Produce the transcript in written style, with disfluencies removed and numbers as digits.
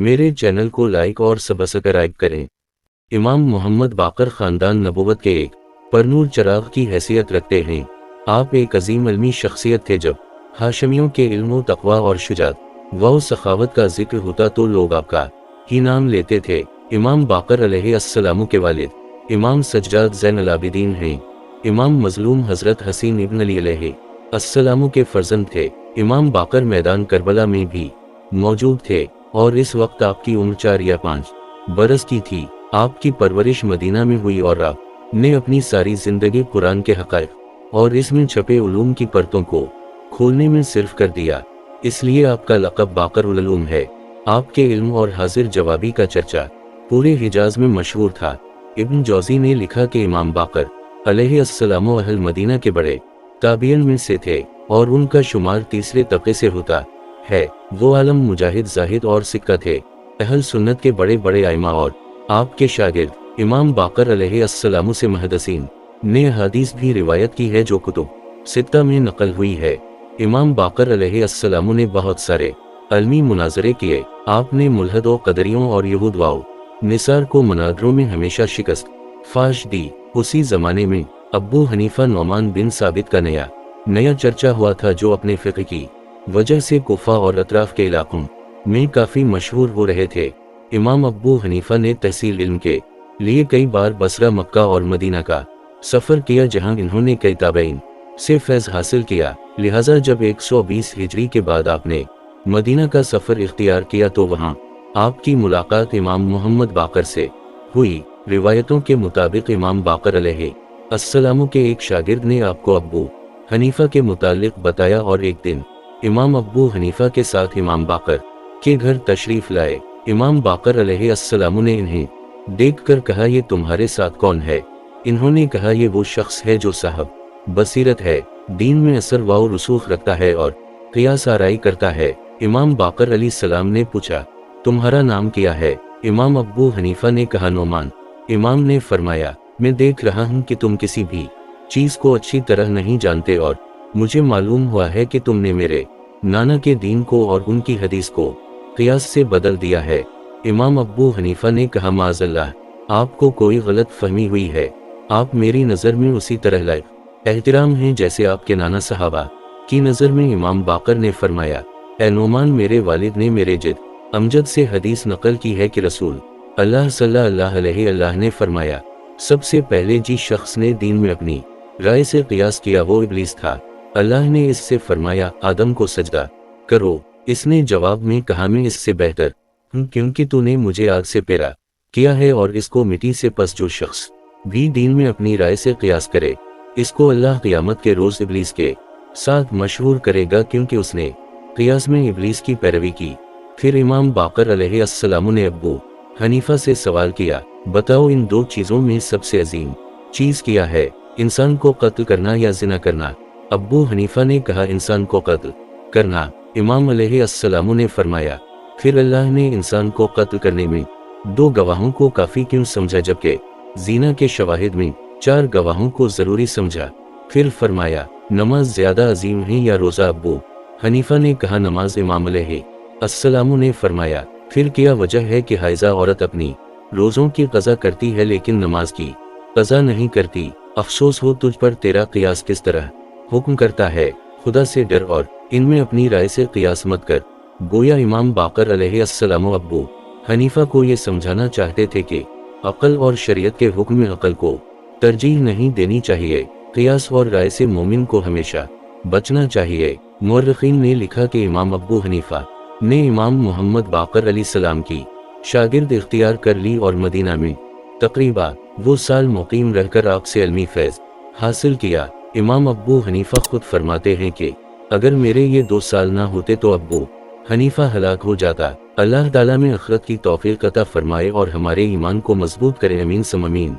میرے چینل کو لائک اور سبسکرائب کریں۔ امام محمد باقر خاندان نبوت کے ایک پرنور چراغ کی حیثیت رکھتے ہیں۔ آپ ایک عظیم علمی شخصیت تھے۔ جب ہاشمیوں کے علم و تقوی اور شجاعت و سخاوت کا ذکر ہوتا تو لوگ آپ کا ہی نام لیتے تھے۔ امام باقر علیہ السلام کے والد امام سجاد زین العابدین ہیں۔ امام مظلوم حضرت حسین ابن علی علیہ السلام کے فرزند تھے۔ امام باقر میدان کربلا میں بھی موجود تھے اور اس وقت آپ کی عمر 4 یا 5 برس کی تھی۔ آپ کی پرورش مدینہ میں ہوئی اور آپ نے اپنی ساری زندگی قرآن کے حقائق اور اس میں چھپے علوم کی پرتوں کو کھولنے میں صرف کر دیا۔ اس لیے آپ کا لقب باقر العلوم ہے۔ آپ کے علم اور حاضر جوابی کا چرچا پورے حجاز میں مشہور تھا۔ ابن جوزی نے لکھا کہ امام باقر علیہ السلام اہل مدینہ کے بڑے تابعین میں سے تھے اور ان کا شمار تیسرے طبقے سے ہوتا ہے۔ وہ عالم مجاہد زاہد اور سکہ تھے۔ اہل سنت کے بڑے بڑے ائمہ اور آپ کے شاگرد امام باقر علیہ السلام سے محدثین نے حدیث بھی روایت کی ہے جو کتب ستہ میں نقل ہوئی ہے۔ امام باقر علیہ السلام نے بہت سارے علمی مناظرے کیے۔ آپ نے ملحد و قدریوں اور یہود و نصار کو مناظروں میں ہمیشہ شکست فاش دی۔ اسی زمانے میں ابو حنیفہ نعمان بن ثابت کا نیا چرچا ہوا تھا جو اپنے فقہ کی وجہ سے کوفہ اور اطراف کے علاقوں میں کافی مشہور ہو رہے تھے۔ امام ابو حنیفہ نے تحصیل علم کے لیے کئی بار بصرہ، مکہ اور مدینہ کا سفر کیا جہاں انہوں نے کئی تابعین سے فیض حاصل کیا۔ لہٰذا جب 120 ہجری کے بعد آپ نے مدینہ کا سفر اختیار کیا تو وہاں آپ کی ملاقات امام محمد باقر سے ہوئی۔ روایتوں کے مطابق امام باقر علیہ السلام کے ایک شاگرد نے آپ کو ابو حنیفہ کے متعلق بتایا اور ایک دن امام ابو حنیفہ کے ساتھ امام باقر کے گھر تشریف لائے۔ امام باقر علیہ السلام نے انہیں دیکھ کر کہا یہ تمہارے ساتھ کون ہے؟ انہوں نے کہا یہ وہ شخص ہے جو صاحب بصیرت ہے، دین میں اثر و رسوخ رکھتا ہے اور قیاس آرائی کرتا ہے۔ امام باقر علیہ السلام نے پوچھا تمہارا نام کیا ہے؟ امام ابو حنیفہ نے کہا نعمان۔ امام نے فرمایا میں دیکھ رہا ہوں کہ تم کسی بھی چیز کو اچھی طرح نہیں جانتے اور مجھے معلوم ہوا ہے کہ تم نے میرے نانا کے دین کو اور ان کی حدیث کو قیاس سے بدل دیا ہے۔ امام ابو حنیفہ نے کہا معاذ اللہ، آپ کو کوئی غلط فہمی ہوئی ہے۔ آپ میری نظر میں اسی طرح لائق احترام ہیں جیسے آپ کے نانا صحابہ کی نظر میں۔ امام باقر نے فرمایا اے نعمان، میرے والد نے میرے جد امجد سے حدیث نقل کی ہے کہ رسول اللہ صلی اللہ علیہ وسلم نے فرمایا سب سے پہلے جس شخص نے دین میں اپنی رائے سے قیاس کیا وہ ابلیس تھا۔ اللہ نے اس سے فرمایا آدم کو سجدہ کرو۔ اس نے جواب میں کہا میں اس سے بہتر ہوں کیونکہ تو نے مجھے آگ سے پیدا کیا ہے اور اس کو مٹی سے، پس جو شخص بھی دین میں اپنی رائے سے قیاس کرے اس کو اللہ قیامت کے روز ابلیس کے ساتھ مشہور کرے گا کیونکہ اس نے قیاس میں ابلیس کی پیروی کی۔ پھر امام باقر علیہ السلام نے ابو حنیفہ سے سوال کیا بتاؤ ان دو چیزوں میں سب سے عظیم چیز کیا ہے، انسان کو قتل کرنا یا زنا کرنا؟ ابو حنیفہ نے کہا انسان کو قتل کرنا۔ امام علیہ السلام نے فرمایا پھر اللہ نے انسان کو قتل کرنے میں 2 گواہوں کو کافی کیوں سمجھا جبکہ زنا کے شواہد میں 4 گواہوں کو ضروری سمجھا؟ پھر فرمایا نماز زیادہ عظیم ہے یا روزہ؟ ابو حنیفہ نے کہا نماز۔ امام علیہ السلام نے فرمایا پھر کیا وجہ ہے کہ حائضہ عورت اپنی روزوں کی قضا کرتی ہے لیکن نماز کی قضا نہیں کرتی؟ افسوس ہو تجھ پر، تیرا قیاس کس طرح حکم کرتا ہے؟ خدا سے ڈر اور ان میں اپنی رائے سے قیاس مت کر۔ گویا امام باقر علیہ السلام ابو حنیفہ کو یہ سمجھانا چاہتے تھے کہ عقل اور شریعت کے حکم میں عقل کو ترجیح نہیں دینی چاہیے، قیاس اور رائے سے مومن کو ہمیشہ بچنا چاہیے۔ مورخین نے لکھا کہ امام ابو حنیفہ نے امام محمد باقر علیہ السلام کی شاگرد اختیار کر لی اور مدینہ میں تقریباً وہ سال مقیم رہ کر آپ سے علمی فیض حاصل کیا۔ امام ابو حنیفہ خود فرماتے ہیں کہ اگر میرے یہ 2 سال نہ ہوتے تو ابو حنیفہ ہلاک ہو جاتا۔ اللہ تعالیٰ میں آخرت کی توفیق عطا فرمائے اور ہمارے ایمان کو مضبوط کرے، امین ثم امین۔